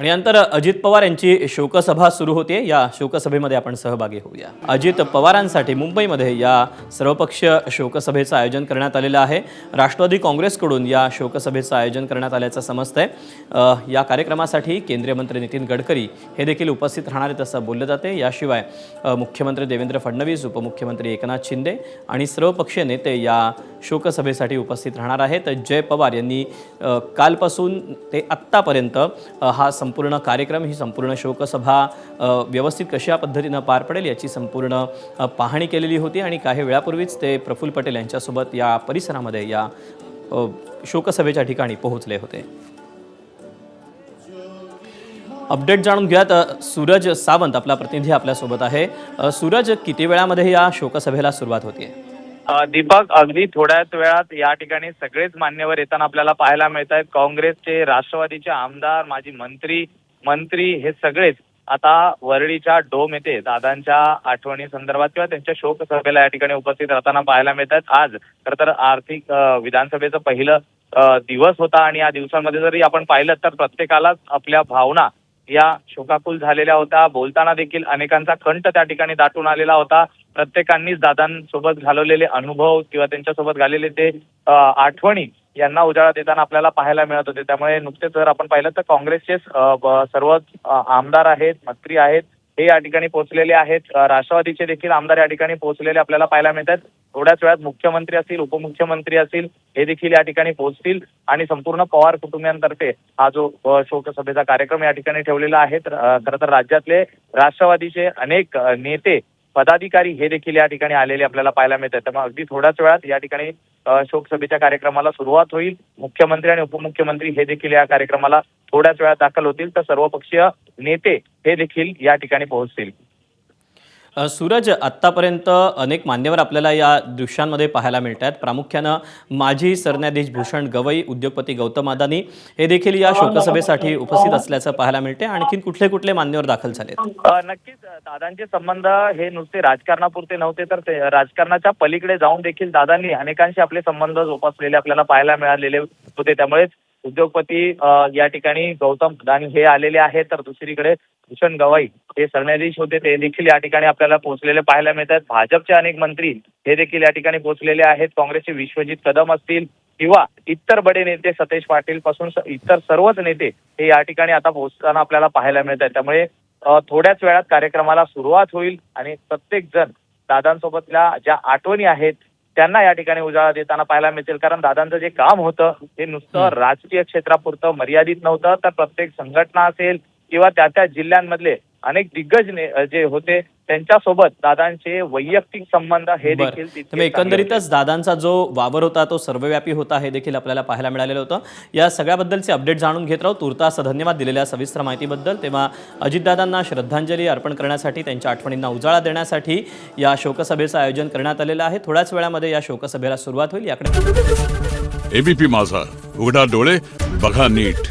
आणि नंतर अजित पवार यांची शोकसभा सुरू होते। या शोकसभेमध्ये आपण सहभागी होऊया। अजित पवारांसाठी मुंबईमध्ये या सर्वपक्षीय शोकसभेचं आयोजन करण्यात आलेलं आहे। राष्ट्रवादी काँग्रेसकडून या शोकसभेचं आयोजन करण्यात आल्याचं समजतंय। या कार्यक्रमासाठी केंद्रीय मंत्री नितीन गडकरी हे देखील उपस्थित राहणार आहेत असं बोललं जाते। याशिवाय मुख्यमंत्री देवेंद्र फडणवीस, उपमुख्यमंत्री एकनाथ शिंदे आणि सर्वपक्षीय नेते या शोकसभेसाठी उपस्थित राहणार आहेत। जय पवार यांनी कालपासून ते आत्तापर्यंत हा संपूर्ण कार्यक्रम, ही संपूर्ण शोकसभा व्यवस्थित कशा पद्धतीनं पार पडेल याची संपूर्ण पाहणी केलेली होती आणि काही वेळापूर्वीच ते प्रफुल्ल पटेल यांच्यासोबत या परिसरामध्ये या शोकसभेच्या ठिकाणी पोहोचले होते। अपडेट जाणून घेऊयात। सूरज सावंत आपला प्रतिनिधी आपल्यासोबत आहे। सूरज, किती वेळामध्ये या शोकसभेला सुरुवात होते? दीपक, अगदी थोड्याच वेळात या ठिकाणी सगळेच मान्यवर येताना आपल्याला पाहायला मिळत आहेत। काँग्रेसचे, राष्ट्रवादीचे आमदार, माजी मंत्री हे सगळेच आता वरळीच्या डोम येथे दादांच्या आठवणी संदर्भात किंवा त्यांच्या शोकसभेला या ठिकाणी उपस्थित राहताना पाहायला मिळत आहेत। आज खरं तर आर्थिक विधानसभेचं पहिलं दिवस होता आणि या दिवसांमध्ये जरी आपण पाहिलं तर प्रत्येकालाच आपल्या भावना या शोकाकुल झालेल्या होत्या। बोलताना देखील अनेकांचा कंठ त्या ठिकाणी दाटून आलेला होता। प्रत्येकांनीच दादांसोबत घालवलेले अनुभव किंवा त्यांच्यासोबत घाललेले ते आठवणी यांना उजाळा देताना आपल्याला पाहायला मिळत होते। त्यामुळे नुकतेच जर आपण पाहिलं तर काँग्रेसचे सर्वच आमदार आहेत, मंत्री आहेत, हे या ठिकाणी पोहोचलेले आहेत। राष्ट्रवादीचे देखील आमदार या ठिकाणी पोहोचलेले आपल्याला पाहायला मिळतात। थोड्याच वेळात मुख्यमंत्री असतील, उपमुख्यमंत्री असतील, हे देखील या ठिकाणी पोहोचतील आणि संपूर्ण पवार कुटुंबियांतर्फे हा जो शोकसभेचा कार्यक्रम या ठिकाणी ठेवलेला आहे। खरं तर राज्यातले राष्ट्रवादीचे अनेक नेते, पदाधिकारी हे देखील या ठिकाणी आलेले आपल्याला पाहायला मिळतात। त्यामुळे अगदी थोड्याच वेळात या ठिकाणी शोकसभेच्या कार्यक्रमाला सुरुवात होईल। मुख्यमंत्री आणि उपमुख्यमंत्री हे देखील या कार्यक्रमाला थोड्याच वेळात दाखल होतील, तर सर्वपक्षीय नेते हे देखील या ठिकाणी पोहोचतील। सूरज, आत्तापर्यंत अनेक मान्यवर आपल्याला या दृश्यांमध्ये पाहायला मिळत आहेत। प्रामुख्यानं माजी सरन्यायाधीश भूषण गवई, उद्योगपती गौतम अदानी हे देखील या शोकसभेसाठी उपस्थित असल्याचं पाहायला मिळते। आणखीन कुठले कुठले मान्यवर दाखल झालेत? नक्कीच दादांचे संबंध हे नुसते राजकारणापुरते नव्हते, तर राजकारणाच्या पलीकडे जाऊन देखील दादांनी अनेकांशी आपले संबंध जोपासलेले आपल्याला पाहायला मिळालेले होते। त्यामुळेच उद्योगपती या ठिकाणी गौतम अदानी हे आलेले आहेत, तर दुसरीकडे भूषण गवई हे सरन्यायाधीश होते, ते देखील या ठिकाणी आपल्याला पोहोचलेले पाहायला मिळतात। भाजपचे अनेक मंत्री हे देखील या ठिकाणी पोहोचलेले आहेत। काँग्रेसचे विश्वजित कदम असतील किंवा इतर बडे नेते, सतेज पाटील पासून इतर सर्वच नेते हे या ठिकाणी आता पोहोचताना आपल्याला पाहायला मिळत आहेत। त्यामुळे थोड्याच वेळात कार्यक्रमाला सुरुवात होईल आणि प्रत्येक जण दादांसोबतल्या ज्या आठवणी आहेत त्यांना या ठिकाणी उजाळा देताना पाहायला मिळतील। कारण दादांचं जे काम होतं हे नुसतं राजकीय क्षेत्रापुरतं मर्यादित नव्हतं, तर प्रत्येक संघटना असेल किंवा त्या जिल्ह्यांमधले अनेक दिग्गज जे होते त्यांच्यासोबत दादांचे वैयक्तिक संबंध हे देखील एकंदरीतच दादांचा जो वावर होता तो सर्वव्यापी होता हे देखील आपल्याला पाहायला मिळालेलं होतं। या सगळ्याबद्दलचे अपडेट जाणून घेत राहू। तुर्तास धन्यवाद दिलेल्या सविस्तर माहितीबद्दल। तेव्हा अजितदादांना श्रद्धांजली अर्पण करण्यासाठी, त्यांच्या आठवणींना उजाळा देण्यासाठी या शोकसभेचं आयोजन करण्यात आलेलं आहे। थोड्याच वेळामध्ये या शोकसभेला सुरुवात होईल। याकडे एबीपी माझा, उघडा डोळे बघा नीट।